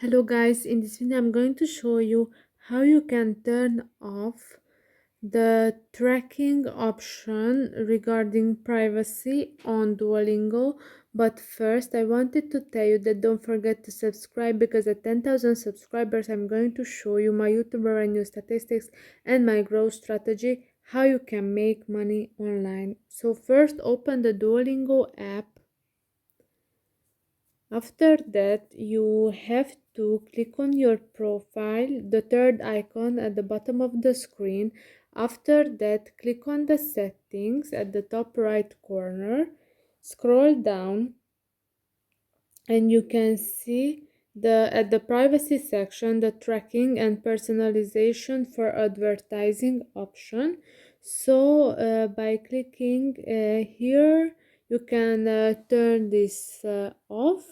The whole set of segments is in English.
Hello guys, in this video I'm going to show you how you can turn off the tracking option regarding privacy on Duolingo. But first I wanted to tell you that don't forget to subscribe, because at 10,000 subscribers I'm going to show you my YouTube revenue statistics and my growth strategy, how you can make money online. So first open the Duolingo app. After that, you have to click on your profile, the third icon at the bottom of the screen. After that, click on the settings at the top right corner. Scroll down and you can see at the privacy section the tracking and personalization for advertising option. So by clicking here, you can turn this off,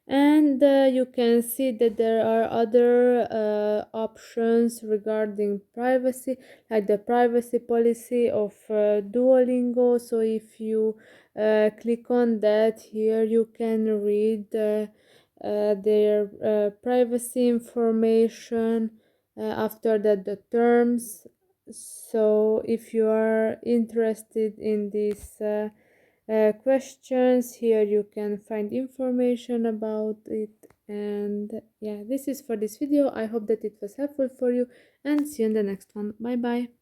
and you can see that there are other options regarding privacy, like the privacy policy of Duolingo. So if you click on that, here you can read their privacy information. After that, the terms. So if you are interested in this questions, here you can find information about it. And yeah, this is for this video. I hope that it was helpful for you, and see you in the next one. Bye bye.